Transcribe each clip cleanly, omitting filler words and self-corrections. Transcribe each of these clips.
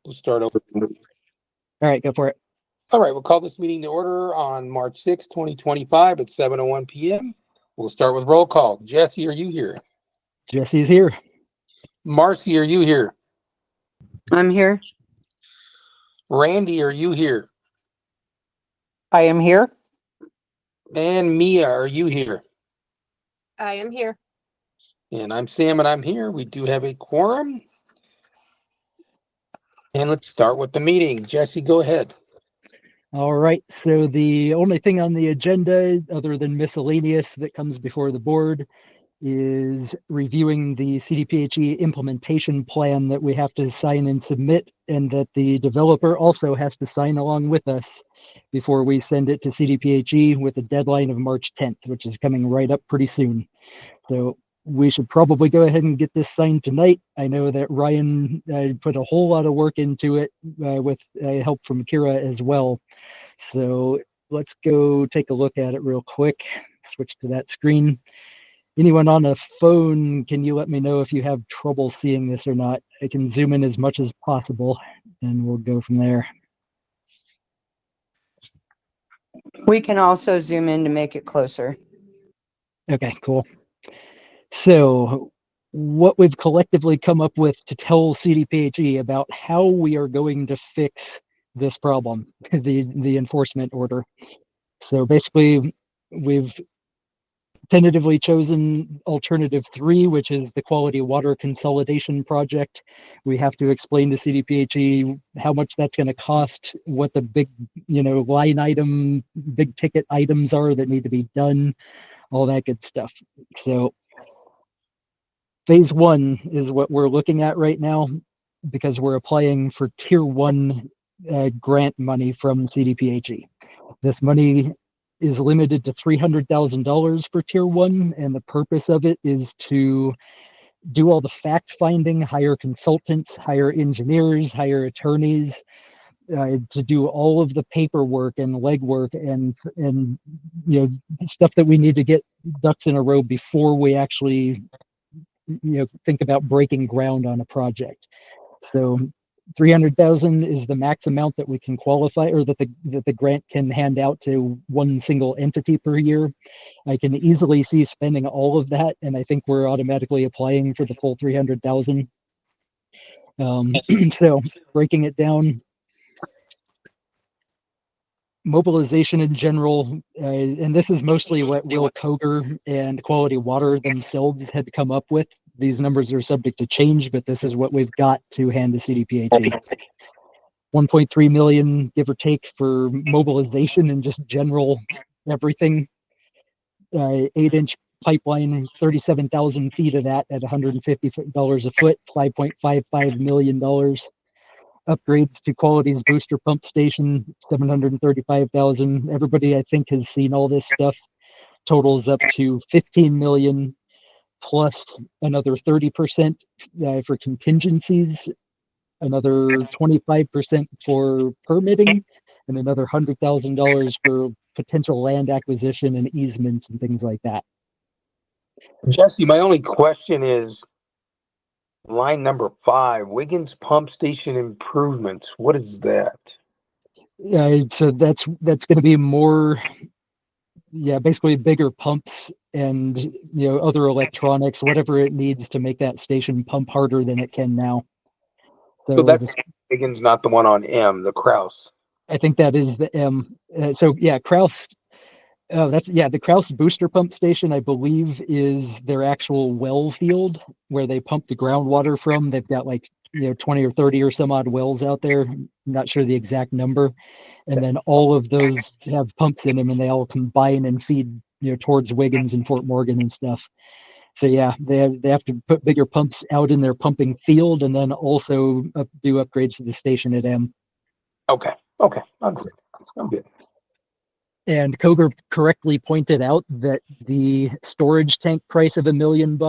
We'll start over. All right, go for it. All right, we'll call this meeting to order on March 6, 2025 at 7:01 p.m. We'll start with roll call. Jesse, are you here? Jesse's here. Marcy, are you here? I'm here. Randy, are you here? I am here. And Mia, are you here? I am here. And I'm Sam, and I'm here. We do have a quorum. And let's start with the meeting. Jesse, go ahead. All right, so the only thing on the agenda other than miscellaneous that comes before the board is reviewing the CDPHE implementation plan that we have to sign and submit, and that the developer also has to sign along with us before we send it to CDPHE with a deadline of March 10th, which is coming right up pretty soon. So we should probably go ahead and get this signed tonight. I know that Ryan put a whole lot of work into it with help from Kira as well. So let's go take a look at it real quick. Switch to that screen. Anyone on a phone, can you let me know if you have trouble seeing this or not? I can zoom in as much as possible and we'll go from there. We can also zoom in to make it closer. Okay, cool. So what we've collectively come up with to tell CDPHE about how we are going to fix this problem, the enforcement order. So basically, we've tentatively chosen alternative 3, which is the quality water consolidation project. We have to explain to CDPHE how much that's going to cost, what the big, line item, big ticket items are that need to be done, all that good stuff. So phase 1 is what we're looking at right now because we're applying for tier 1 grant money from CDPHE. This money is limited to $300,000 for tier 1, and the purpose of it is to do all the fact finding, hire consultants, hire engineers, hire attorneys, to do all of the paperwork and legwork and stuff that we need to get ducks in a row before we actually think about breaking ground on a project. So 300,000 is the max amount that we can qualify, or that the grant can hand out to one single entity per year. I can easily see spending all of that, and I think we're automatically applying for the full 300,000. So breaking it down, mobilization in general, and this is mostly what Will Koger and Quality Water themselves had come up with. These numbers are subject to change, but this is what we've got to hand to CDPHE. 1.3 million, give or take, for mobilization and just general everything. 8-inch pipeline, 37,000 feet of that at $150 a foot, $5.55 million. Upgrades to Quality's booster pump station, 735,000. Everybody, I think, has seen all this stuff. Totals up to 15 million, plus another 30% for contingencies, another 25% for permitting, and another $100,000 for potential land acquisition and easements and things like that. Jesse, my only question is line number 5, Wiggins Pump Station improvements. What is that? So that's going to be more, basically bigger pumps and other electronics, whatever it needs to make that station pump harder than it can now. So that's Wiggins, not the one on M, the Kraus. I think that is the M. Kraus. The Kraus booster pump station, I believe, is their actual well field where they pump the groundwater from. They've got 20 or 30 or some odd wells out there. I'm not sure the exact number. And then all of those have pumps in them, and they all combine and feed towards Wiggins and Fort Morgan and stuff. So they have to put bigger pumps out in their pumping field, and then also do upgrades to the station at M. Okay, I'm good. And Koger correctly pointed out that the storage tank price of $1 million,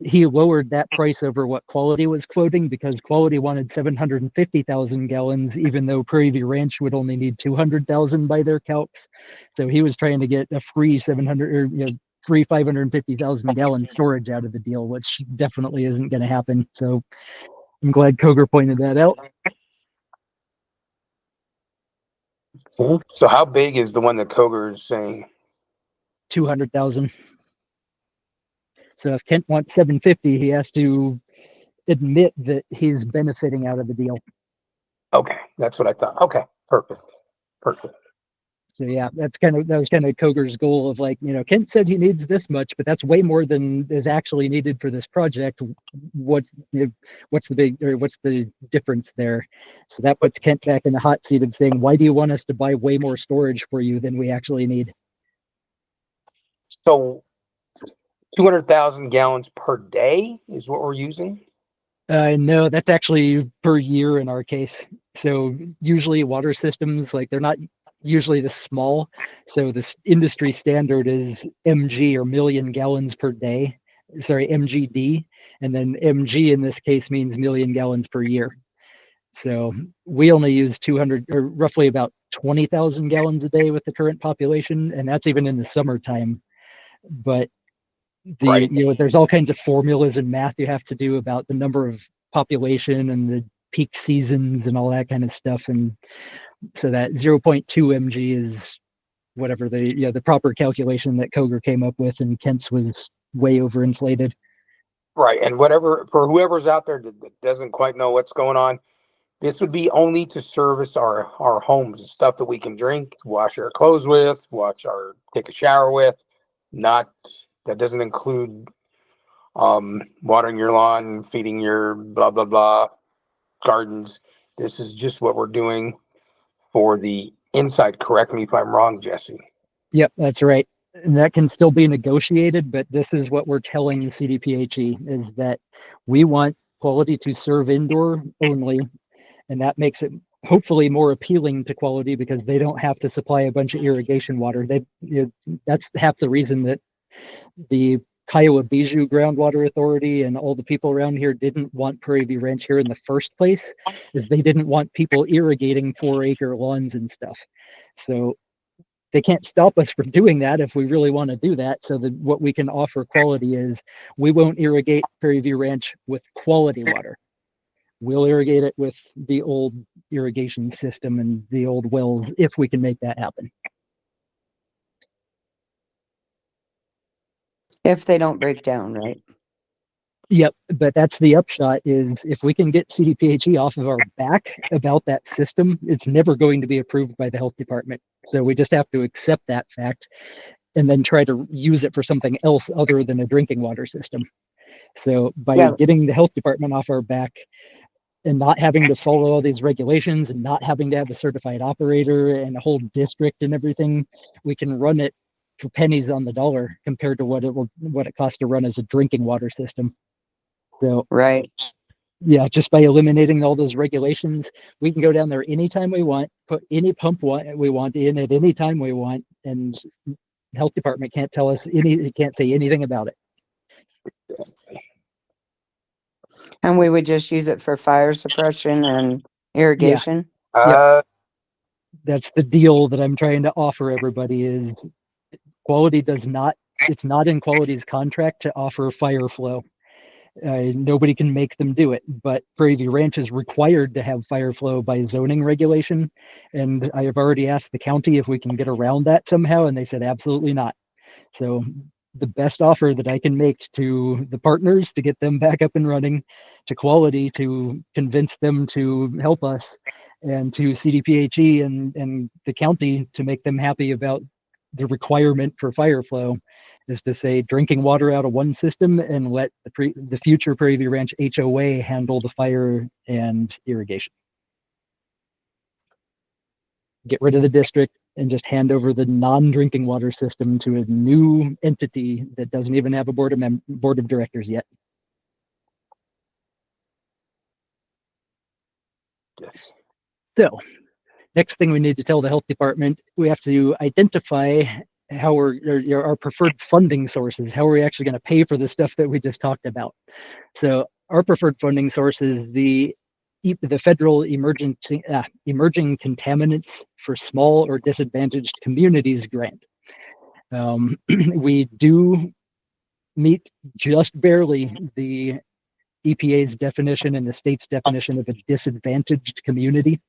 he lowered that price over what Quality was quoting, because Quality wanted 750,000 gallons, even though Prairie View Ranch would only need 200,000 by their calcs. So he was trying to get a free 550,000 gallon storage out of the deal, which definitely isn't going to happen. So I'm glad Koger pointed that out. Okay. So how big is the one that Koger is saying? 200,000. So if Kent wants 750, he has to admit that he's benefiting out of the deal. Okay, that's what I thought. Okay, perfect. So yeah, that was kind of Koger's goal of like, Kent said he needs this much, but that's way more than is actually needed for this project. What's the difference there? So that puts Kent back in the hot seat of saying, why do you want us to buy way more storage for you than we actually need? So 200,000 gallons per day is what we're using? No, that's actually per year in our case. So usually water systems, like they're not usually this small. So this industry standard is mg or million gallons per day. Sorry, mgd. And then mg in this case means million gallons per year. So we only use 200 or roughly about 20,000 gallons a day with the current population. And that's even in the summertime. But Right. there's all kinds of formulas and math you have to do about the number of population and the peak seasons and all that kind of stuff, and so that 0.2 mg is whatever the proper calculation that Koger came up with, and Kent's was way overinflated. Right, and whatever, for whoever's out there that doesn't quite know what's going on, this would be only to service our homes, the stuff that we can drink, wash our clothes with, take a shower with. Not, that doesn't include watering your lawn, feeding your blah blah blah gardens. This is just what we're doing for the inside. Correct me if I'm wrong, Jesse. Yep, that's right. And that can still be negotiated, but this is what we're telling the CDPHE is that we want quality to serve indoor only, and that makes it hopefully more appealing to quality because they don't have to supply a bunch of irrigation water. That's half the reason that the Kiowa Bijou Groundwater Authority and all the people around here didn't want Prairie View Ranch here in the first place, is they didn't want people irrigating 4-acre lawns and stuff. So they can't stop us from doing that if we really want to do that. So that what we can offer quality is we won't irrigate Prairie View Ranch with quality water. We'll irrigate it with the old irrigation system and the old wells if we can make that happen. If they don't break down, right? Yep, but that's the upshot is if we can get CDPHE off of our back about that system, it's never going to be approved by the health department. So we just have to accept that fact and then try to use it for something else other than a drinking water system. So by getting the health department off our back and not having to follow all these regulations and not having to have a certified operator and a whole district and everything, we can run it for pennies on the dollar compared to what it costs to run as a drinking water system. So right. Yeah, just by eliminating all those regulations, we can go down there anytime we want, put any pump we want in at any time we want, and the health department can't tell us can't say anything about it. And we would just use it for fire suppression and irrigation. Yep. That's the deal that I'm trying to offer everybody is quality it's not in quality's contract to offer fire flow. Nobody can make them do it, but Prairie View Ranch is required to have fire flow by zoning regulation. And I have already asked the county if we can get around that somehow, and they said absolutely not. So the best offer that I can make to the partners to get them back up and running, to quality to convince them to help us, and to CDPHE and the county to make them happy about the requirement for fire flow, is to say drinking water out of one system and let the future Prairie View Ranch HOA handle the fire and irrigation. Get rid of the district and just hand over the non-drinking water system to a new entity that doesn't even have a board of directors yet. Yes. So next thing we need to tell the health department, we have to identify how our preferred funding sources, how are we actually going to pay for the stuff that we just talked about. So our preferred funding source is the federal emerging contaminants for small or disadvantaged communities grant. We do meet just barely the EPA's definition and the state's definition of a disadvantaged community.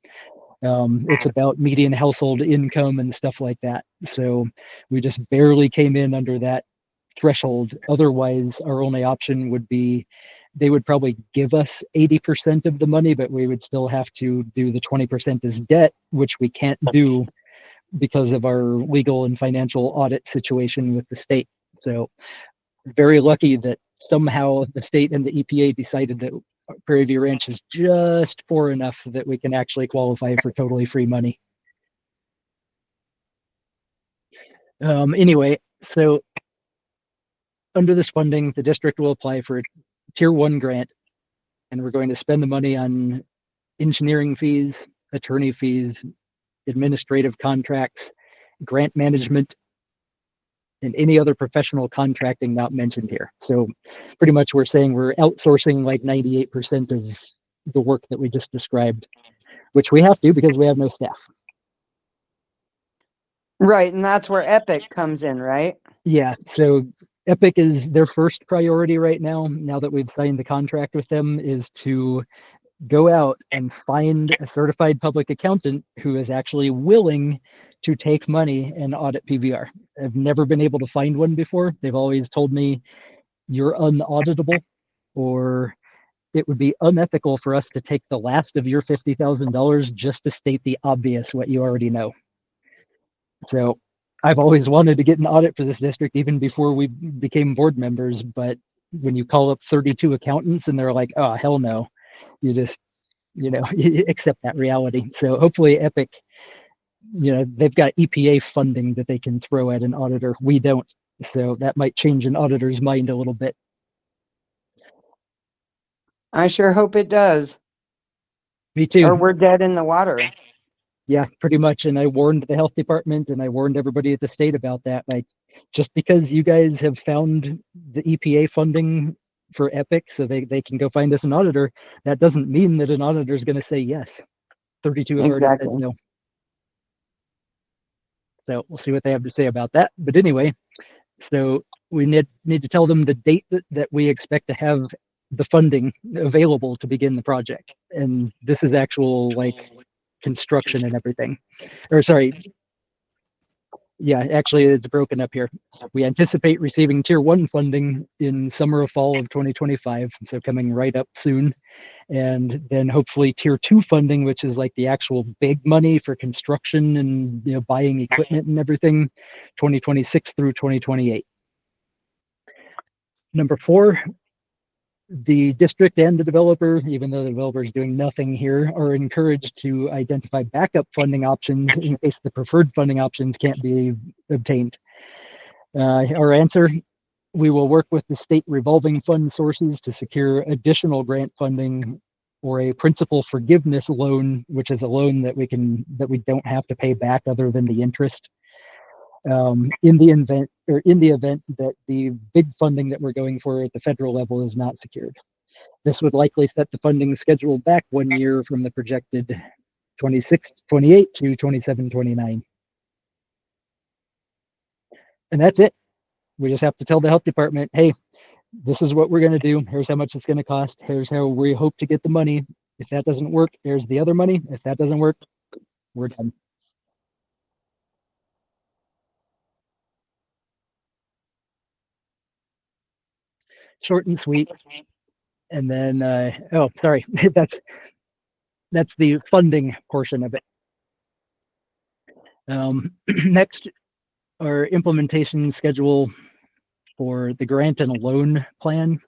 It's about median household income and stuff like that. So we just barely came in under that threshold. Otherwise, our only option would be they would probably give us 80% of the money, but we would still have to do the 20% as debt, which we can't do because of our legal and financial audit situation with the state. So very lucky that somehow the state and the EPA decided that Prairie View Ranch is just poor enough that we can actually qualify for totally free money. Anyway, so under this funding, the district will apply for a Tier 1 grant, and we're going to spend the money on engineering fees, attorney fees, administrative contracts, grant management, and any other professional contracting not mentioned here. So pretty much we're saying we're outsourcing like 98% of the work that we just described, which we have to because we have no staff. Right, and that's where Epic comes in, right? Yeah, so Epic is their first priority right now that we've signed the contract with them, is to go out and find a certified public accountant who is actually willing to take money and audit PVR. I've never been able to find one before. They've always told me you're unauditable, or it would be unethical for us to take the last of your $50,000 just to state the obvious, what you already know. So I've always wanted to get an audit for this district even before we became board members, but when you call up 32 accountants and they're like, oh, hell no, you just, you accept that reality. So hopefully Epic, they've got EPA funding that they can throw at an auditor. We don't. So that might change an auditor's mind a little bit. I sure hope it does. Me too. Or we're dead in the water. Yeah, pretty much. And I warned the health department and I warned everybody at the state about that. Like, just because you guys have found the EPA funding for Epic so they can go find us an auditor, that doesn't mean that an auditor is going to say yes. 32 have already said no. So we'll see what they have to say about that. But anyway, so we need to tell them the date that we expect to have the funding available to begin the project. And this is actual like construction and everything. Or sorry. Yeah, actually it's broken up here. We anticipate receiving Tier 1 funding in summer or fall of 2025, so coming right up soon. And then hopefully Tier 2 funding, which is like the actual big money for construction and buying equipment and everything, 2026 through 2028. Number 4, the district and the developer, even though the developer is doing nothing here, are encouraged to identify backup funding options in case the preferred funding options can't be obtained. Our answer: we will work with the state revolving fund sources to secure additional grant funding or a principal forgiveness loan, which is a loan that we don't have to pay back other than the interest. In the event that the big funding that we're going for at the federal level is not secured. This would likely set the funding schedule back 1 year from the projected 26-28 to 27-29. And that's it. We just have to tell the health department, hey, this is what we're going to do. Here's how much it's going to cost. Here's how we hope to get the money. If that doesn't work, here's the other money. If that doesn't work, we're done. Short and sweet. And then, oh, sorry, that's the funding portion of it. Next, our implementation schedule for the grant and loan plan.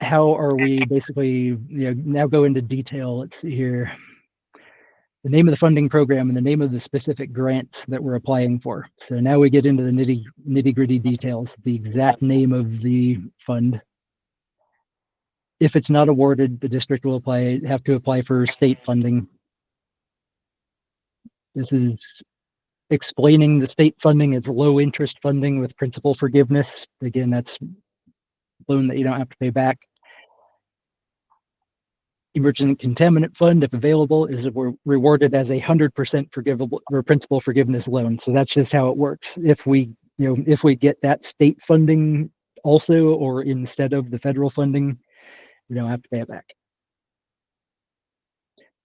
How are we basically, now go into detail. Let's see here. The name of the funding program and the name of the specific grants that we're applying for. So now we get into the nitty gritty details, the exact name of the fund. If it's not awarded, the district will have to apply for state funding. This is explaining the state funding is low interest funding with principal forgiveness. Again, that's loan that you don't have to pay back. Emergent contaminant fund, if available, is rewarded as 100% forgivable or principal forgiveness loan. So that's just how it works. If we get that state funding also or instead of the federal funding, we don't have to pay it back.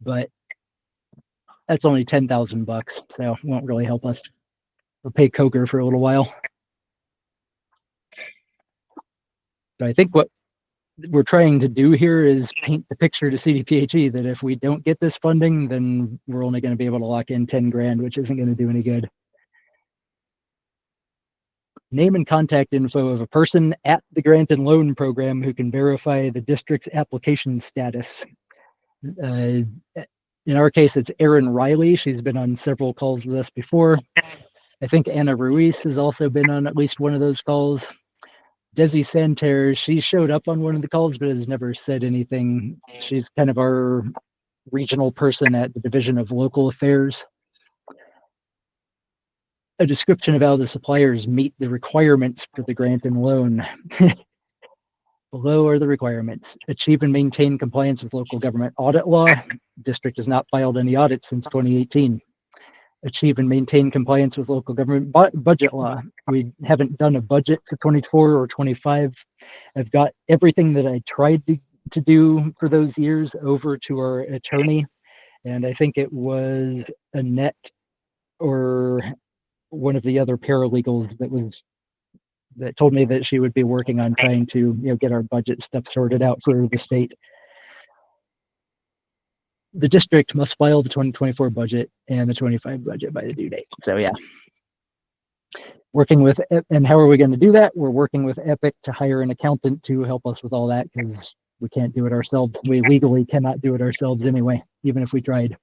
But that's only $10,000, so it won't really help us. We'll pay Coker for a little while. But I think what we're trying to do here is paint the picture to CDPHE that if we don't get this funding, then we're only going to be able to lock in 10 grand, which isn't going to do any good. Name and contact info of a person at the grant and loan program who can verify the district's application status. In our case, it's Erin Riley. She's been on several calls with us before. I think Anna Ruiz has also been on at least one of those calls. Desi Santer, she showed up on one of the calls, but has never said anything. She's kind of our regional person at the Division of Local Affairs. A description of how the suppliers meet the requirements for the grant and loan. Below are the requirements. Achieve and maintain compliance with local government audit law. District has not filed any audits since 2018. Achieve and maintain compliance with local government budget law. We haven't done a budget for 24 or 25. I've got everything that I tried to do for those years over to our attorney, and I think it was Annette or one of the other paralegals that told me that she would be working on trying to get our budget stuff sorted out for the state. The district must file the 2024 budget and the 25 budget by the due date. So yeah, working with, and how are we going to do that? We're working with Epic to hire an accountant to help us with all that because we can't do it ourselves. We legally cannot do it ourselves anyway, even if we tried.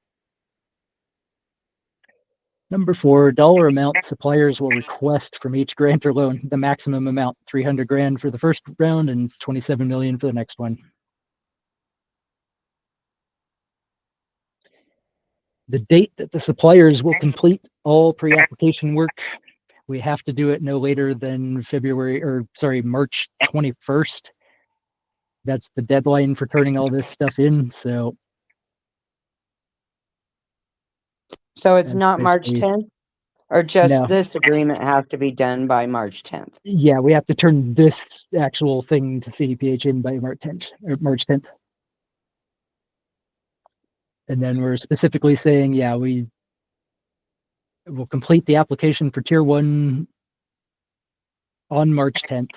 Number 4, dollar amount suppliers will request from each grant or loan. The maximum amount, 300 grand for the first round and 27 million for the next one. The date that the suppliers will complete all pre-application work, we have to do it no later than March 21st. That's the deadline for turning all this stuff in. So it's not March 10th, or just No. this agreement has to be done by March 10th? Yeah, we have to turn this actual thing to CDPH in by March 10th. And then we're specifically saying, yeah, we will complete the application for Tier 1 on March 10th.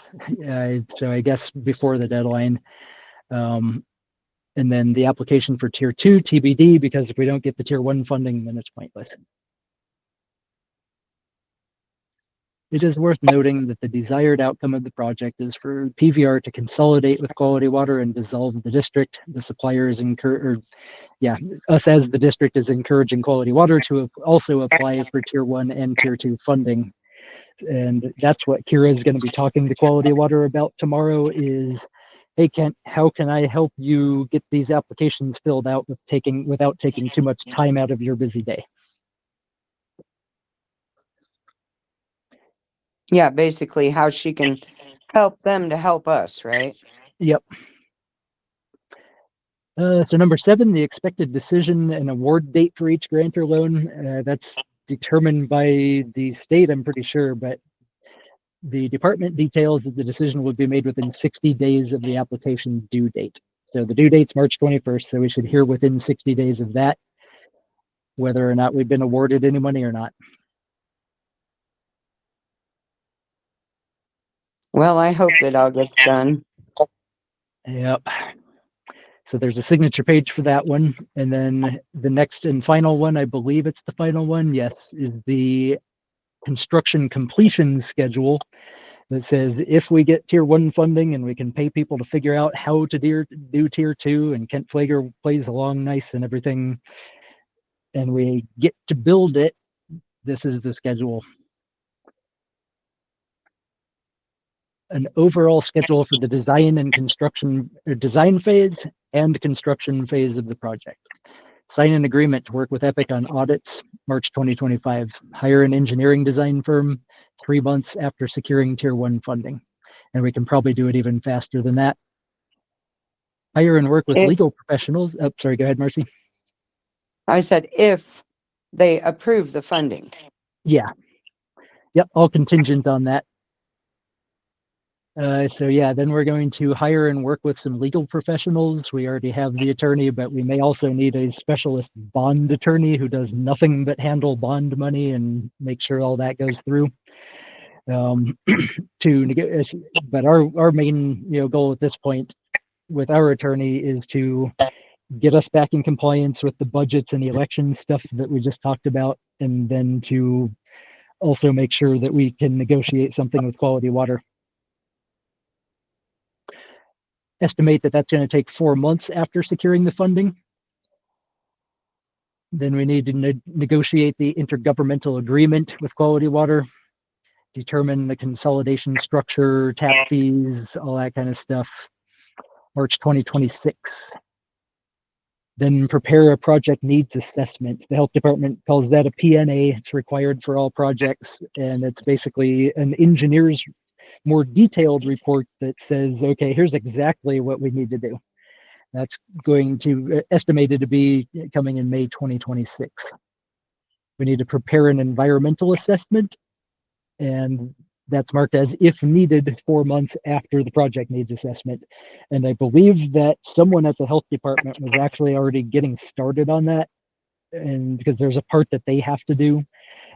So I guess before the deadline. And then the application for Tier 2, TBD, because if we don't get the Tier 1 funding, then it's pointless. It is worth noting that the desired outcome of the project is for PVR to consolidate with Quality Water and dissolve the district. The supplier is us as the district is encouraging Quality Water to also apply for Tier 1 and Tier 2 funding. And that's what Kira is going to be talking to Quality Water about tomorrow is, hey, Kent, how can I help you get these applications filled out without taking too much time out of your busy day? Yeah, basically how she can help them to help us, right? Yep. So number 7, the expected decision and award date for each grant or loan. That's determined by the state, I'm pretty sure, but the department details that the decision would be made within 60 days of the application due date. So the due date's March 21st, so we should hear within 60 days of that whether or not we've been awarded any money or not. Well, I hope it all gets done. Yep. So there's a signature page for that one. And then the next and final one, I believe it's the final one, yes, is the construction completion schedule that says if we get Tier 1 funding and we can pay people to figure out how to do Tier 2 and Kent Flager plays along nice and everything, and we get to build it, this is the schedule. An overall schedule for the design and construction, or design phase and construction phase of the project. Sign an agreement to work with Epic on audits, March 2025. Hire an engineering design firm 3 months after securing Tier 1 funding. And we can probably do it even faster than that. Hire and work with legal professionals. Oh, sorry, go ahead, Marcy. I said if they approve the funding. Yeah. Yep, all contingent on that. So yeah, then we're going to hire and work with some legal professionals. We already have the attorney, but we may also need a specialist bond attorney who does nothing but handle bond money and make sure all that goes through. But our main goal at this point with our attorney is to get us back in compliance with the budgets and the election stuff that we just talked about, and then to also make sure that we can negotiate something with Quality Water. Estimate that that's going to take 4 months after securing the funding. Then we need to negotiate the intergovernmental agreement with Quality Water, determine the consolidation structure, tap fees, all that kind of stuff. March 2026. Then prepare a project needs assessment. The health department calls that a PNA. It's required for all projects, and it's basically an engineer's more detailed report that says, okay, here's exactly what we need to do. That's going to estimated to be coming in May 2026. We need to prepare an environmental assessment, and that's marked as if needed 4 months after the project needs assessment. And I believe that someone at the health department was actually already getting started on that, and because there's a part that they have to do,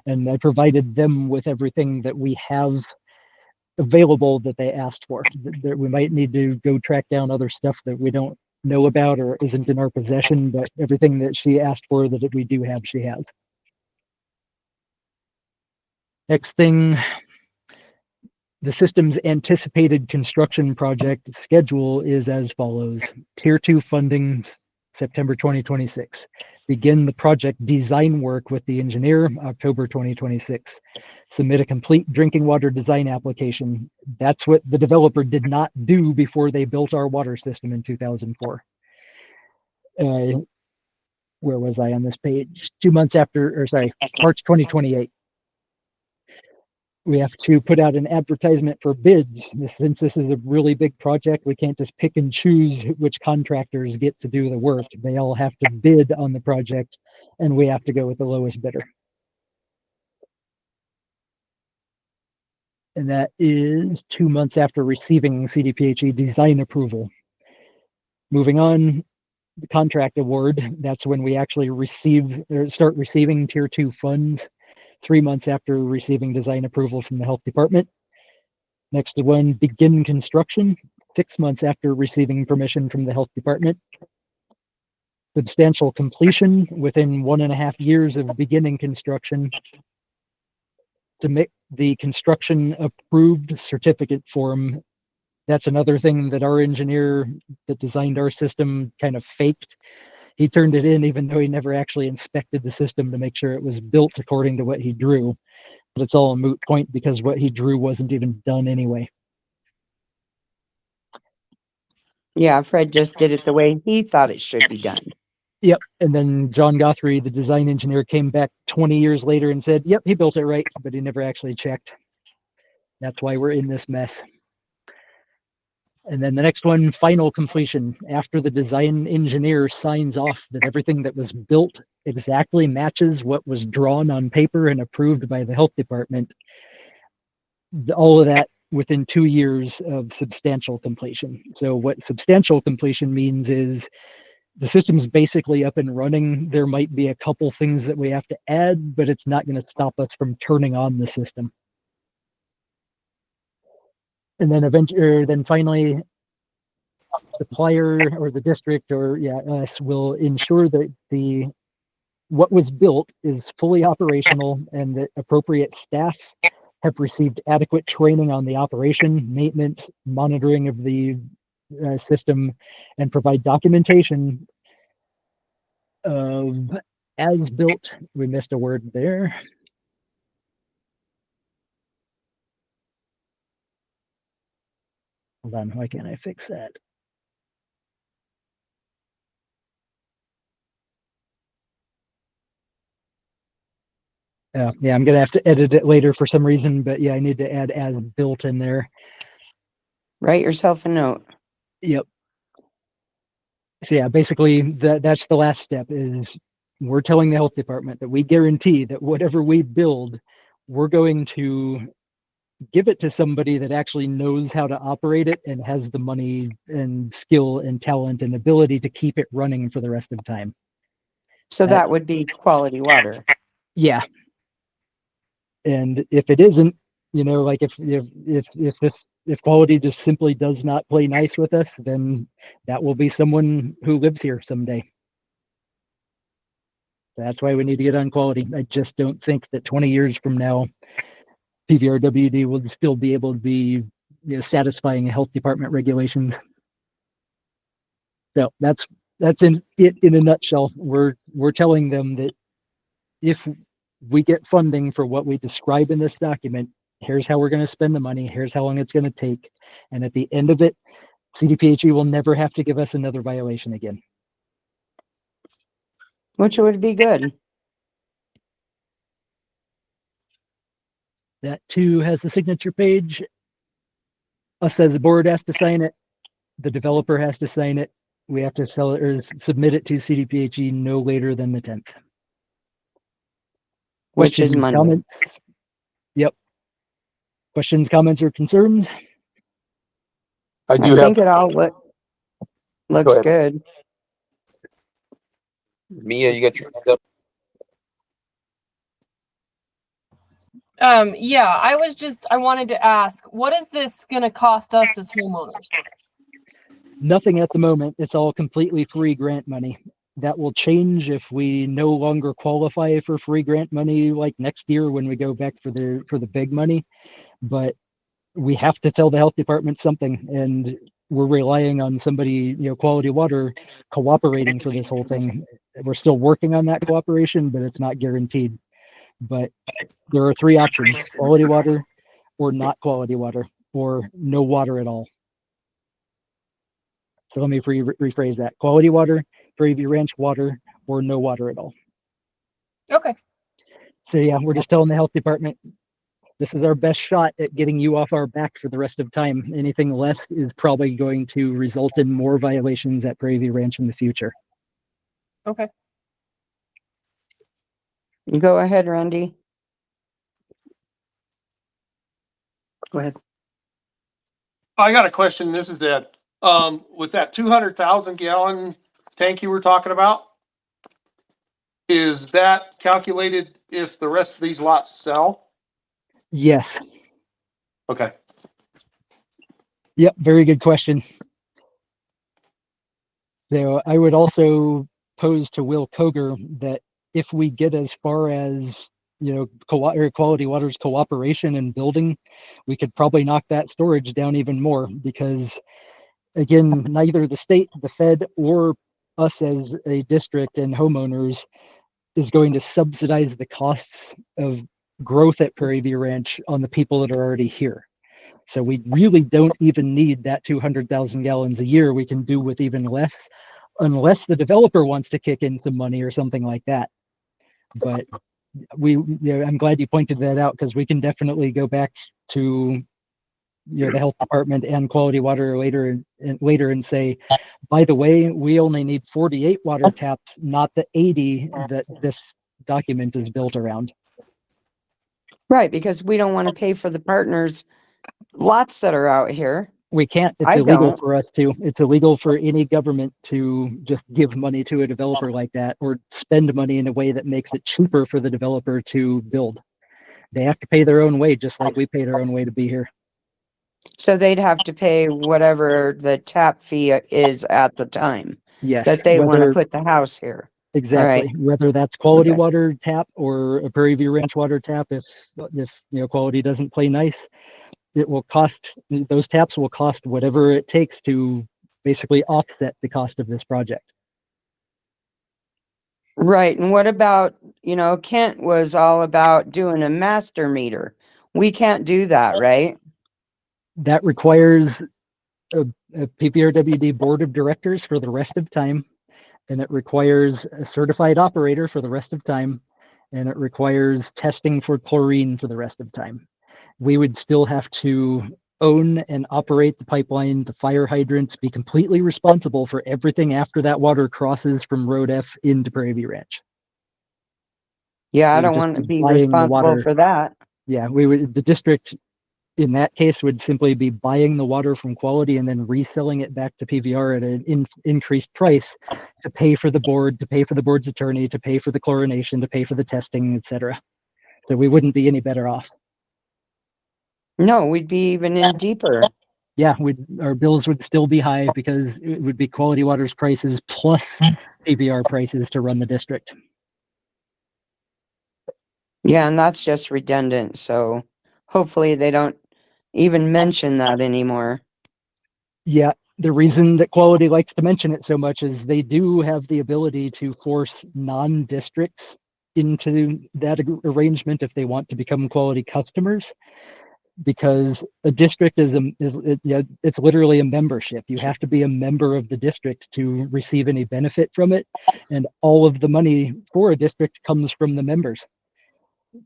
and I provided them with everything that we have available that they asked for. That we might need to go track down other stuff that we don't know about or isn't in our possession, but everything that she asked for that we do have, she has. Next thing, the system's anticipated construction project schedule is as follows. Tier 2 funding, September 2026. Begin the project design work with the engineer, October 2026. Submit a complete drinking water design application. That's what the developer did not do before they built our water system in 2004. Where was I on this page? 2 months after, or sorry, March 2028. We have to put out an advertisement for bids. Since this is a really big project, we can't just pick and choose which contractors get to do the work. They all have to bid on the project, and we have to go with the lowest bidder. And that is 2 months after receiving CDPHE design approval. Moving on, the contract award, that's when we actually start receiving Tier 2 funds. 3 months after receiving design approval from the health department. Next one, begin construction, 6 months after receiving permission from the health department. Substantial completion within 1.5 years of beginning construction. To make the construction approved certificate form. That's another thing that our engineer that designed our system kind of faked. He turned it in even though he never actually inspected the system to make sure it was built according to what he drew. But it's all a moot point because what he drew wasn't even done anyway. Yeah, Fred just did it the way he thought it should be done. Yep. And then John Guthrie, the design engineer, came back 20 years later and said, yep, he built it right, but he never actually checked. That's why we're in this mess. And then the next one, final completion. After the design engineer signs off that everything that was built exactly matches what was drawn on paper and approved by the health department, all of that within 2 years of substantial completion. So what substantial completion means is the system's basically up and running. There might be a couple things that we have to add, but it's not going to stop us from turning on the system. And then finally, supplier or the district or us will ensure that what was built is fully operational and that appropriate staff have received adequate training on the operation, maintenance, monitoring of the system, and provide documentation of as built. We missed a word there. Hold on, why can't I fix that? Yeah, I'm gonna have to edit it later for some reason, but yeah, I need to add as built in there. Write yourself a note. Yep. So yeah, basically that's the last step is we're telling the health department that we guarantee that whatever we build, we're going to give it to somebody that actually knows how to operate it and has the money and skill and talent and ability to keep it running for the rest of time. So that would be quality water. Yeah. And if it isn't, like if quality just simply does not play nice with us, then that will be someone who lives here someday. That's why we need to get on quality. I just don't think that 20 years from now, PVRWD will still be able to be satisfying health department regulations. So that's in a nutshell. We're telling them that if we get funding for what we describe in this document, here's how we're going to spend the money, here's how long it's going to take, and at the end of it, CDPHE will never have to give us another violation again. Which would be good. That too has the signature page. Us as a board has to sign it. The developer has to sign it. We have to sell it or submit it to CDPHE no later than the 10th. Which is Questions, Monday. comments? Yep. Questions, comments, or concerns? I I do think have, it all looks ahead. good. Mia, you got your hand up? Yeah, I wanted to ask, what is this going to cost us as homeowners? Nothing at the moment. It's all completely free grant money. That will change if we no longer qualify for free grant money like next year when we go back for the big money. But we have to tell the health department something, and we're relying on somebody, Quality Water, cooperating for this whole thing. We're still working on that cooperation, but it's not guaranteed. But there are three options: quality water, or not quality water, or no water at all. So let me rephrase that: quality water, Prairie Ranch water, or no water at all. Okay. So yeah, we're just telling the health department, this is our best shot at getting you off our back for the rest of time. Anything less is probably going to result in more violations at Prairie Ranch in the future. Okay. Go ahead, Randy. Go ahead. I got a question. This is Ed. With that 200,000 gallon tank you were talking about, is that calculated if the rest of these lots sell? Yes. Okay. Yep. Very good question. So I would also pose to Will Koger that if we get as far as, Quality Water's cooperation and building, we could probably knock that storage down even more, because again, neither the state, the Fed, or us as a district and homeowners is going to subsidize the costs of growth at Prairie View Ranch on the people that are already here. So we really don't even need that 200,000 gallons a year. We can do with even less, unless the developer wants to kick in some money or something like that. But I'm glad you pointed that out, because we can definitely go back to the health department and Quality Water later and say, by the way, we only need 48 water taps, not the 80 that this document is built around. Right, because we don't want to pay for the partners' lots that are out here. We can't. It's illegal for us to. It's illegal for any government to just give money to a developer like that, or spend money in a way that makes it cheaper for the developer to build. They have to pay their own way, just like we paid our own way to be here. So they'd have to pay whatever the tap fee is at the time. Yes. That they want to put the house here. Exactly. Right. Whether that's Quality Okay. Water tap or a Prairie View Ranch water tap, if Quality doesn't play nice, it will cost, those taps will cost whatever it takes to basically offset the cost of this project. Right. And what about, Kent was all about doing a master meter. We can't do that, right? That requires a PVRWD board of directors for the rest of time, and it requires a certified operator for the rest of time, and it requires testing for chlorine for the rest of time. We would still have to own and operate the pipeline, the fire hydrants, be completely responsible for everything after that water crosses from Road F into Prairie View Ranch. Yeah, I don't want to be responsible for that. Yeah, we would. The district in that case would simply be buying the water from Quality and then reselling it back to PVR at an increased price to pay for the board, to pay for the board's attorney, to pay for the chlorination, to pay for the testing, etc. So we wouldn't be any better off. No, we'd be even in deeper. Yeah, our bills would still be high because it would be Quality Water's prices plus PVR prices to run the district. Yeah, and that's just redundant. So hopefully they don't even mention that anymore. Yeah, the reason that Quality likes to mention it so much is they do have the ability to force non-districts into that arrangement if they want to become Quality customers, because a district it's literally a membership. You have to be a member of the district to receive any benefit from it, and all of the money for a district comes from the members.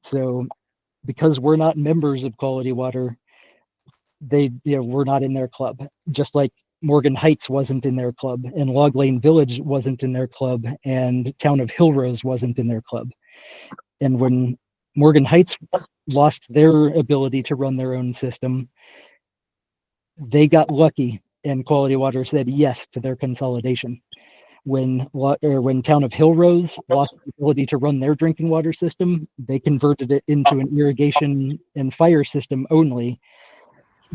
So because we're not members of Quality Water, we're not in their club, just like Morgan Heights wasn't in their club, and Log Lane Village wasn't in their club, and Town of Hillrose wasn't in their club. And when Morgan Heights lost their ability to run their own system, they got lucky, and Quality Water said yes to their consolidation. When Town of Hillrose lost the ability to run their drinking water system, they converted it into an irrigation and fire system only,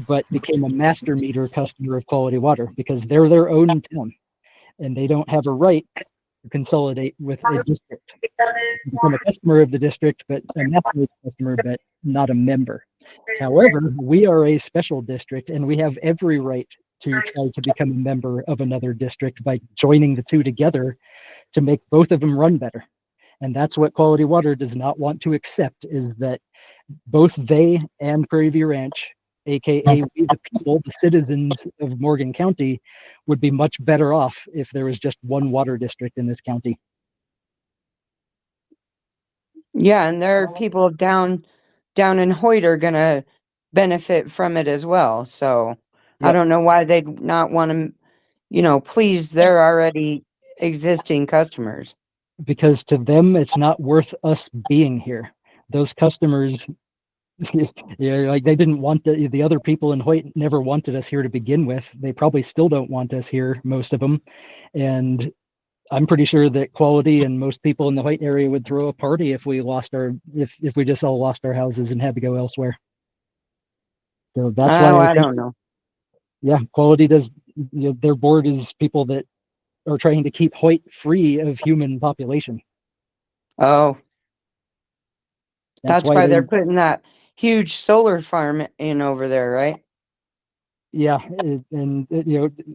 but became a master meter customer of Quality Water because they're their own town and they don't have a right to consolidate with a district. Become a customer of the district, but a master customer, but not a member. However, we are a special district and we have every right to try to become a member of another district by joining the two together to make both of them run better. And that's what Quality Water does not want to accept, is that both they and Prairie View Ranch, aka we the people, the citizens of Morgan County, would be much better off if there was just one water district in this county. Yeah, and there are people down in Hoyt are gonna benefit from it as well. So I Yep. don't know why they'd not want to, please their already existing customers. Because to them, it's not worth us being here. Those customers, like they didn't want the other people in Hoyt never wanted us here to begin with. They probably still don't want us here, most of them. And I'm pretty sure that Quality and most people in the Hoyt area would throw a party if we if we just all lost our houses and had to go elsewhere. So that's why I don't know. Yeah, Quality does. Their board is people that are trying to keep Hoyt free of human population. Oh, that's why they, they're putting that huge solar farm in over there, right? Yeah, and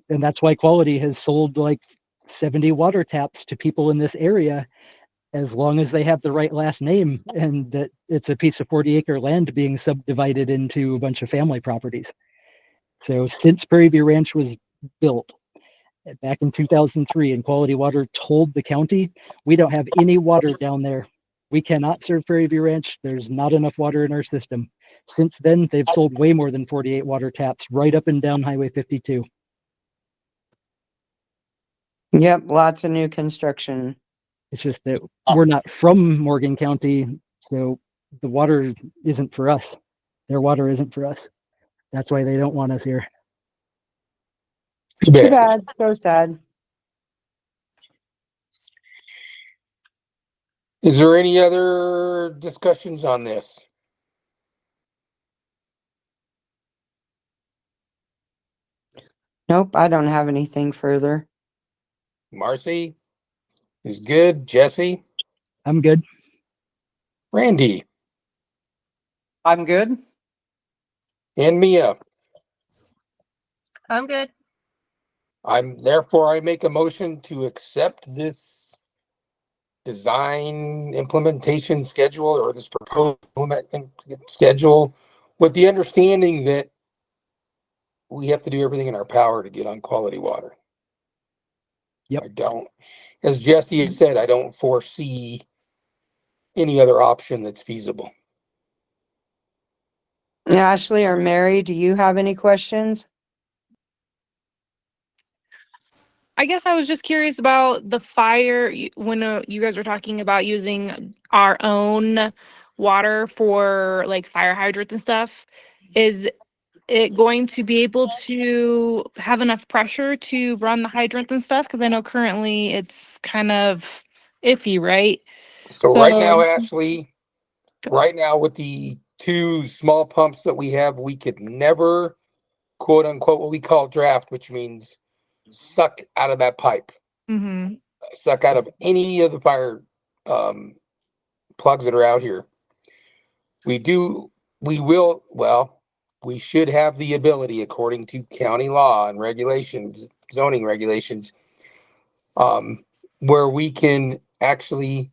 that's why Quality has sold like 70 water taps to people in this area, as long as they have the right last name and that it's a piece of 40-acre land being subdivided into a bunch of family properties. So since Prairie View Ranch was built back in 2003, and Quality Water told the county, we don't have any water down there. We cannot serve Prairie View Ranch. There's not enough water in our system. Since then, they've sold way more than 48 water taps right up and down Highway 52. Yep, lots of new construction. It's just that we're not from Morgan County, so the water isn't for us. Their water isn't for us. That's why they don't want us here. Too bad. So sad. Is there any other discussions on this? Nope, I don't have anything further. Marcy is good. Jesse? I'm good. Randy? I'm good. And Mia? I'm good. Therefore I make a motion to accept this design implementation schedule, or this proposed schedule, with the understanding that we have to do everything in our power to get on Quality Water. Yep. I don't, as Jesse had said, I don't foresee any other option that's feasible. Ashley or Mary, do you have any questions? I guess I was just curious about the fire when you guys were talking about using our own water for like fire hydrants and stuff. is it going to be able to have enough pressure to run the hydrants and stuff? Because I know currently it's kind of iffy, right? So right now, So- Ashley, right now with the two small pumps that we have, we could never, quote unquote, what we call draft, which means suck out of that pipe, Mhm. suck out of any of the fire plugs that are out here. We will, well, we should have the ability, according to county law and regulations, zoning regulations, where we can actually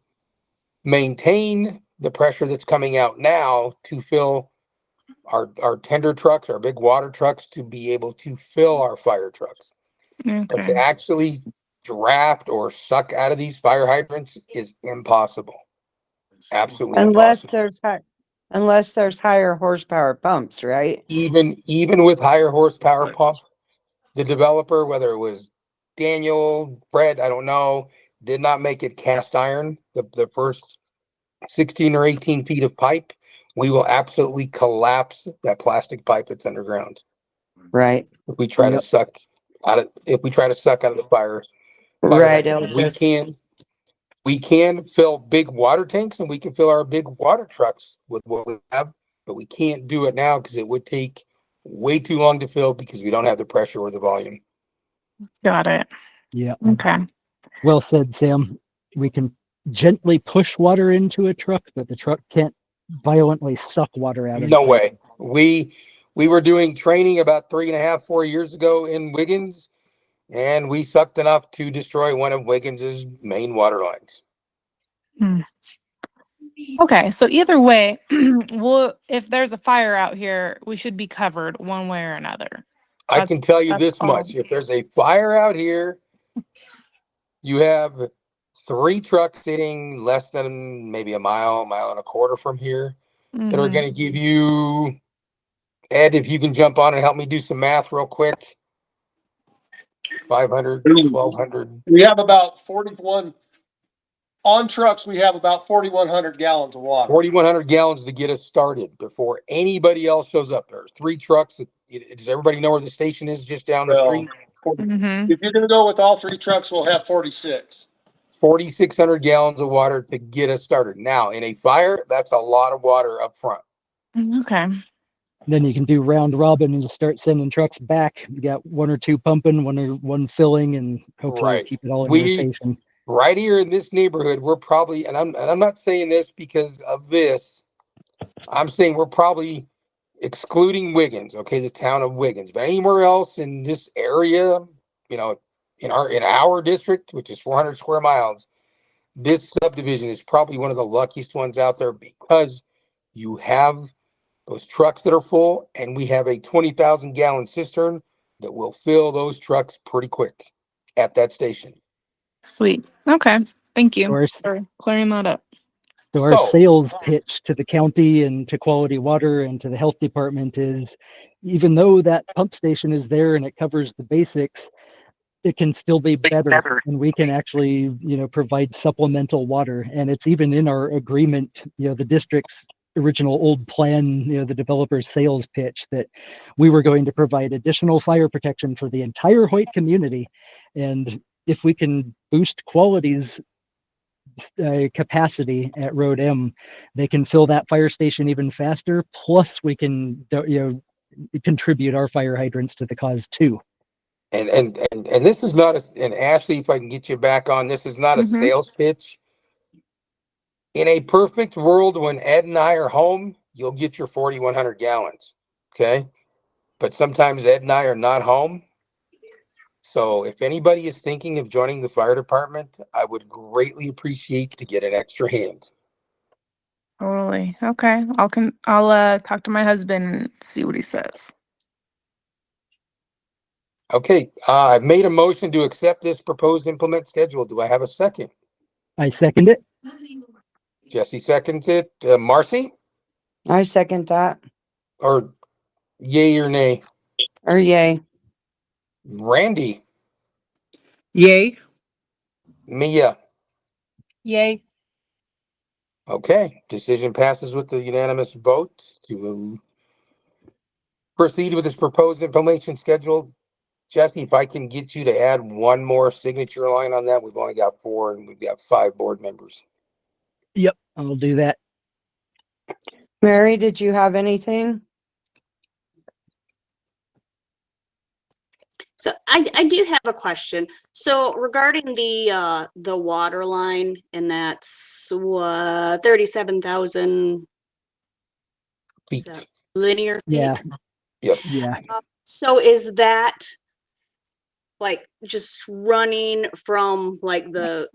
maintain the pressure that's coming out now to fill our tender trucks, our big water trucks, to be able to fill our fire trucks. But to Okay. actually draft or suck out of these fire hydrants is impossible. Absolutely Unless impossible. there's higher horsepower pumps, right? Even with higher horsepower pump, the developer, whether it was Daniel, Brett, I don't know, did not make it cast iron. The first 16 or 18 feet of pipe, we will absolutely collapse that plastic pipe that's underground. Right. If we try to Yep. suck if we try to suck out of the fire Right. hydrant. It'll just We can fill big water tanks and we can fill our big water trucks with what we have, but we can't do it now because it would take way too long to fill because we don't have the pressure or the volume. Got it. Yeah. Okay. Well said, Sam. We can gently push water into a truck, but the truck can't violently suck water out of No the pipe. way. We were doing training about 3.5, 4 years ago in Wiggins, and we sucked enough to destroy one of Wiggins's main water lines. Okay, so either way, well, if there's a fire out here, we should be covered one way or another. I can tell you That's this all. much. If there's a fire out here, you have 3 trucks sitting less than maybe a mile and a quarter from here that are Mhm. going to give you, Ed, if you can jump on and help me do some math real quick. 500, 1,200. We have about 41 on trucks. We have about 4,100 gallons of water. 4,100 gallons to get us started before anybody else shows up. There are 3 trucks. Does everybody know where the station is just down the Well, street? Mhm. If you're going to go with all 3 trucks, we'll have 46. 4,600 gallons of water to get us started. Now, in a fire, that's a lot of water up front. Okay. Then you can do round robin and just start sending trucks back. You got 1 or 2 pumping, one filling, and hopefully Right. keep it all in We rotation. right here in this neighborhood, we're probably, and I'm not saying this because of this. I'm saying we're probably excluding Wiggins, okay, the town of Wiggins, but anywhere else in this area, you know, in our district, which is 400 square miles, this subdivision is probably one of the luckiest ones out there because you have those trucks that are full, and we have a 20,000 gallon cistern that will fill those trucks pretty quick at that station. Sweet. Okay. Thank you Course. for clearing that up. So our So- sales pitch to the county and to Quality Water and to the health department is, even though that pump station is there and it covers the basics, it can still be better, and we can actually, provide supplemental water. And it's even in our agreement, the district's original old plan, the developer's sales pitch, that we were going to provide additional fire protection for the entire Hoyt community. And if we can boost Quality's capacity at Road M, they can fill that fire station even faster. Plus, we can, contribute our fire hydrants to the cause too. And this is not and Ashley, if I can get you back on, this is not a Mhm. sales pitch. In a perfect world, when Ed and I are home, you'll get your 4,100 gallons. Okay. But sometimes Ed and I are not home. So if anybody is thinking of joining the fire department, I would greatly appreciate to get an extra hand. Totally. Okay. I'll talk to my husband and see what he says. Okay. I've made a motion to accept this proposed implement schedule. Do I have a second? I second it. Jesse seconds it. Marcy, I second that. or yay or nay? Or yay. Randy, Yay. Mia. Yay. Okay, decision passes with the unanimous vote to proceed with this proposed implementation schedule, Jesse, if I can get you to add one more signature line on that, we've only got 4 and we've got 5 board members. Yep, I'll do that. Mary, did you have anything? So I do have a question. So regarding the water line, and that's 37,000 Feet. linear feet. Yeah. Yep. Yeah. So is that like just running from like the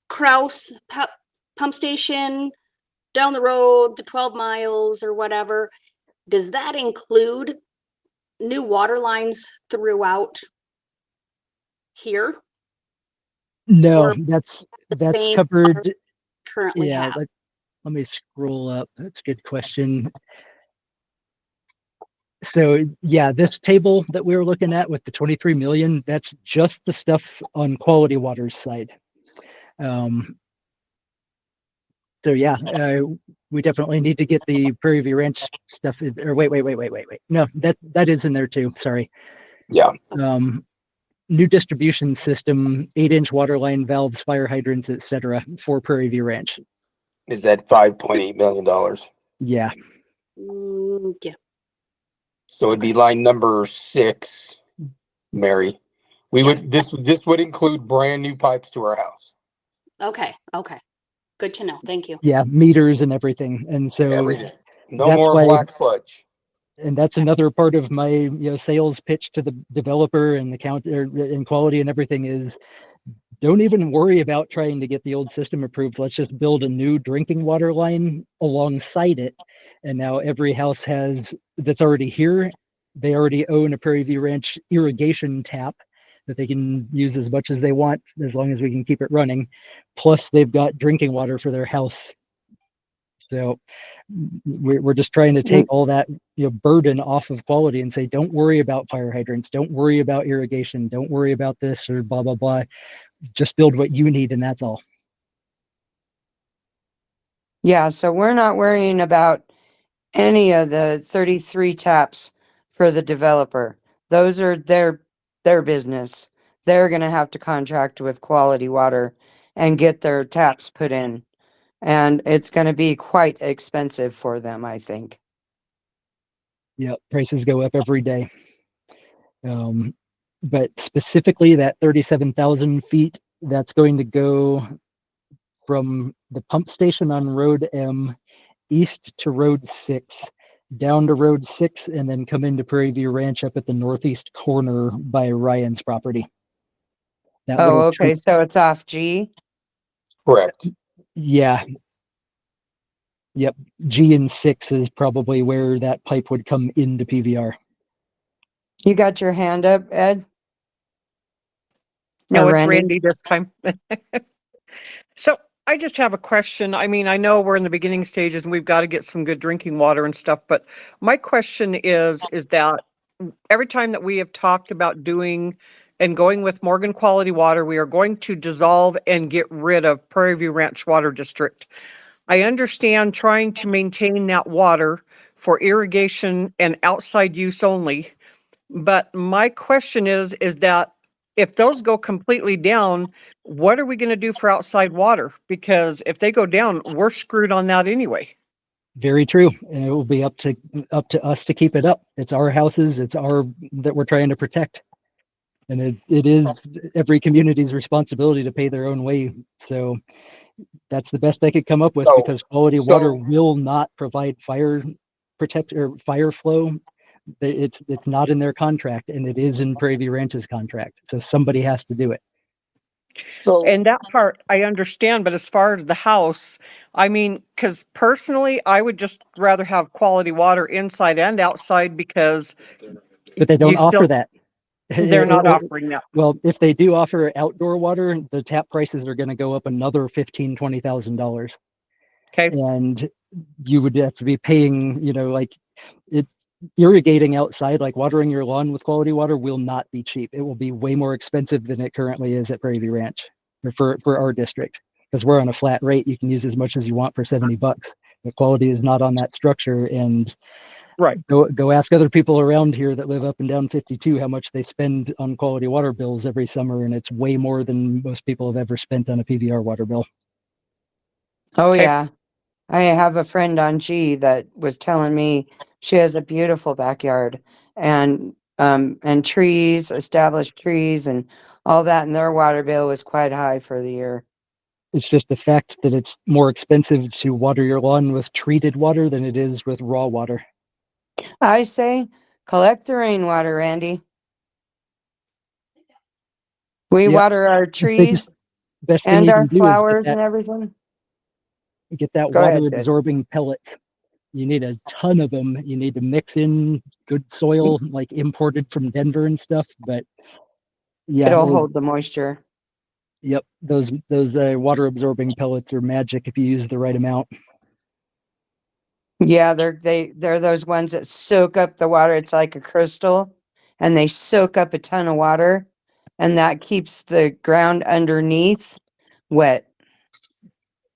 Kraus pump station down the road, the 12 miles or whatever? Does that include new water lines throughout here? No, Or that's the same covered. currently Yeah, have? let me scroll up. That's a good question. So yeah, this table that we were looking at with the 23 million, that's just the stuff on Quality Water's side. So yeah, we definitely need to get the Prairie View Ranch stuff. Or wait. No, that is in there too. Sorry. Yeah. New distribution system, 8-inch water line, valves, fire hydrants, etc. for Prairie View Ranch. Is that $5.8 million? Yeah. Yeah. So it'd be line number 6, Mary. We would this would include brand new pipes to our house. Okay. Okay. Good to know. Thank you. Yeah, meters and everything. And so Everything. No that's more why, black sludge. and that's another part of my sales pitch to the developer and the county and quality and everything is, don't even worry about trying to get the old system approved. Let's just build a new drinking water line alongside it. And now every house that's already here, they already own a Prairie View Ranch irrigation tap that they can use as much as they want, as long as we can keep it running. Plus they've got drinking water for their house. So we're just trying to take all that burden off of quality and say, don't worry about fire hydrants, don't worry about irrigation, don't worry about this or blah, blah, blah. Just build what you need and that's all. Yeah, so we're not worrying about any of the 33 taps for the developer. Those are their business. They're going to have to contract with Quality Water and get their taps put in. And it's going to be quite expensive for them, I think. Yeah, prices go up every day. But specifically that 37,000 feet, that's going to go from the pump station on Road M east to Road 6, down to Road 6, and then come into Prairie View Ranch up at the northeast corner by Ryan's property. That Oh, little okay. chunk, So it's off G. Correct. yeah. Yep. G and 6 is probably where that pipe would come into PVR. You got your hand up, Ed? No, Or it's Randy? Randy this time. So I just have a question. I mean, I know we're in the beginning stages and we've got to get some good drinking water and stuff, but my question is that every time that we have talked about doing and going with Morgan Quality Water, we are going to dissolve and get rid of Prairie View Ranch Water District. I understand trying to maintain that water for irrigation and outside use only. But my question is that if those go completely down, what are we going to do for outside water? Because if they go down, we're screwed on that anyway. Very true. And it will be up to us to keep it up. It's our houses, it's that we're trying to protect. And it is every community's responsibility to pay their own way. So that's the best I could come up with, because Quality Water will not provide fire flow. It's not in their contract, and it is in Prairie View Ranch's contract. So somebody has to do it. So, And that part I understand, but as far as the house, I mean, because personally, I would just rather have quality water inside and outside, because But they don't offer that. They're not offering that. Well, if they do offer outdoor water, the tap prices are going to go up another $15,000-$20,000. Okay. And you would have to be paying, irrigating outside, like watering your lawn with Quality Water, will not be cheap. It will be way more expensive than it currently is at Prairie View Ranch for our district, because we're on a flat rate. You can use as much as you want for $70. The Quality is not on that structure, and Right. Go ask other people around here that live up and down 52 how much they spend on quality water bills every summer, and it's way more than most people have ever spent on a PVR water bill. Oh Okay. yeah. I have a friend on G that was telling me she has a beautiful backyard and trees, established trees and all that, and their water bill was quite high for the year. It's just the fact that it's more expensive to water your lawn with treated water than it is with raw water. I say collect the rainwater, Randy. We Yep. water our trees Best thing and you our can do is flowers and everything. get that Go water ahead, Ted. absorbing pellets. You need a ton of them. You need to mix in good soil, like imported from Denver and stuff. But yeah, It'll hold the moisture. yep, those water absorbing pellets are magic if you use the right amount. Yeah, they're those ones that soak up the water. It's like a crystal, and they soak up a ton of water, and that keeps the ground underneath wet.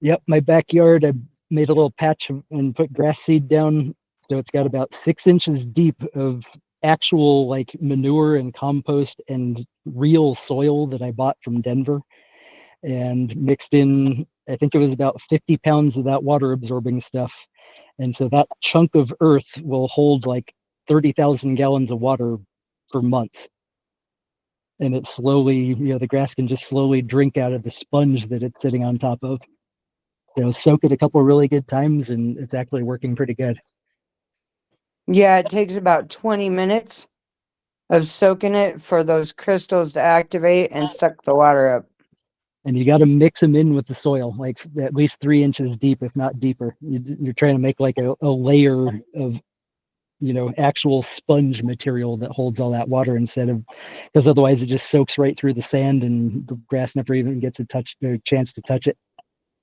Yep, my backyard, I made a little patch and put grass seed down, so it's got about 6 inches deep of actual like manure and compost and real soil that I bought from Denver, and mixed in, I think it was about 50 pounds of that water absorbing stuff. And so that chunk of earth will hold like 30,000 gallons of water for months. And it slowly, the grass can just slowly drink out of the sponge that it's sitting on top of. Soak it a couple of really good times, and it's actually working pretty good. Yeah, it takes about 20 minutes of soaking it for those crystals to activate and suck the water up. And you got to mix them in with the soil, like at least 3 inches deep, if not deeper. You're trying to make like a layer of, actual sponge material that holds all that water instead of, because otherwise it just soaks right through the sand and the grass never even gets a chance to touch it.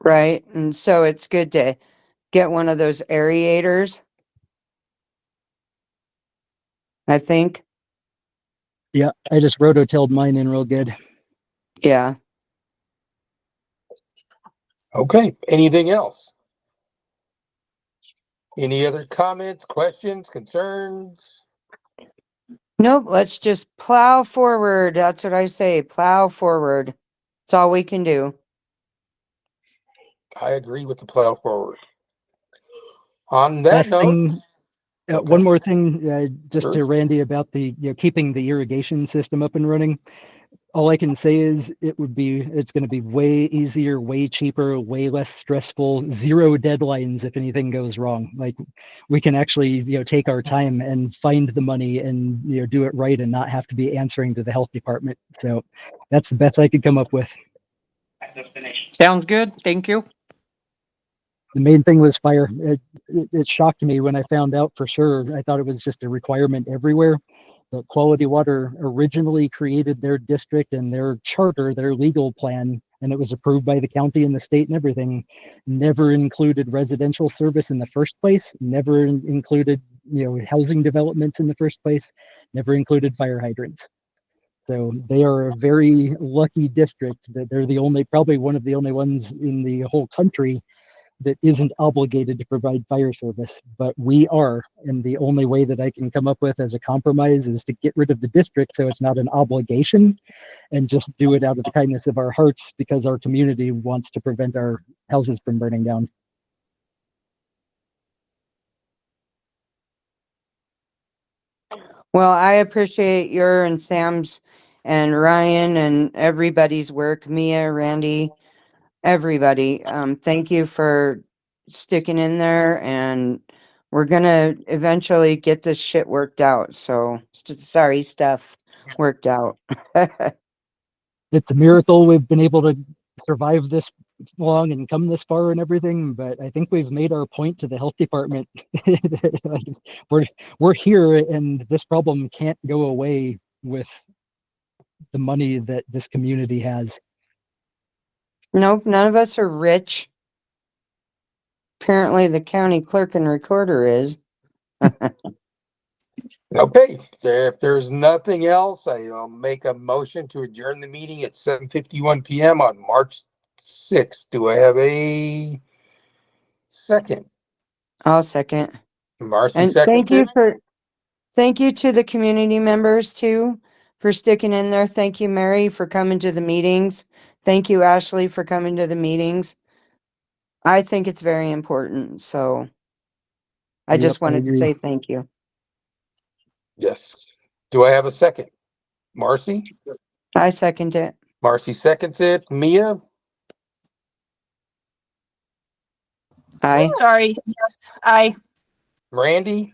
Right. And so it's good to get one of those aerators, I think. Yeah, I just rototilled mine in real good. Yeah. Okay, anything else? Any other comments, questions, concerns? Nope. Let's just plow forward. That's what I say. Plow forward. It's all we can do. I agree with the plow forward. On that Last note, thing, okay. one more thing, just Sure. to Randy about the keeping the irrigation system up and running. All I can say is it's going to be way easier, way cheaper, way less stressful, zero deadlines if anything goes wrong. Like we can actually, take our time and find the money and, do it right and not have to be answering to the health department. So that's the best I could come up with. Sounds good. Thank you. The main thing was fire. It shocked me when I found out for sure. I thought it was just a requirement everywhere. But Quality Water originally created their district and their charter, their legal plan, and it was approved by the county and the state and everything. Never included residential service in the first place. Never included, housing developments in the first place. Never included fire hydrants. So they are a very lucky district that they're probably one of the only ones in the whole country that isn't obligated to provide fire service, but we are. And the only way that I can come up with as a compromise is to get rid of the district so it's not an obligation and just do it out of the kindness of our hearts because our community wants to prevent our houses from burning down. Well, I appreciate your and Sam's and Ryan and everybody's work. Mia, Randy, everybody. Thank you for sticking in there, and we're gonna eventually get this shit worked out. So, sorry, stuff worked out. It's a miracle we've been able to survive this long and come this far and everything, but I think we've made our point to the health department. we're here, and this problem can't go away with the money that this community has. Nope, none of us are rich. Apparently, the county clerk and recorder is. Okay, so if there's nothing else, I'll make a motion to adjourn the meeting at 7:51 p.m. on March 6th. Do I have a second? I'll second. Marcy And seconds it. thank you to the community members too for sticking in there. Thank you, Mary, for coming to the meetings. Thank you, Ashley, for coming to the meetings. I think it's very important, so I Yep, just I wanted to agree. say thank you. Yes. Do I have a second? Marcy? I second it. Marcy seconds it. Mia? Aye. Sorry. Yes. I. Randy?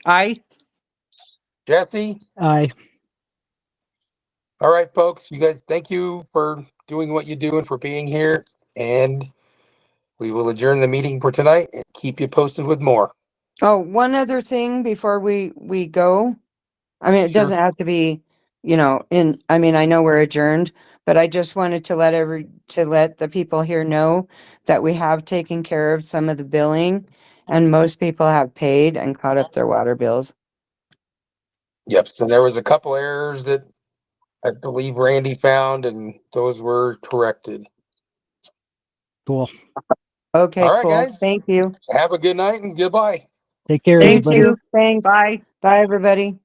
Aye. Jesse? Aye. All right, folks. You guys, thank you for doing what you do and for being here. And we will adjourn the meeting for tonight and keep you posted with more. Oh, one other thing before we go. I mean, it Sure. doesn't have to be, I mean, I know we're adjourned, but I just wanted to let the people here know that we have taken care of some of the billing and most people have paid and caught up their water bills. Yep. So there was a couple errors that I believe Randy found, and those were corrected. Cool. Okay, All right, cool. guys. Thank you. Have a good night and goodbye. Take care, Thank everybody. you. Thanks. Bye. Bye, everybody.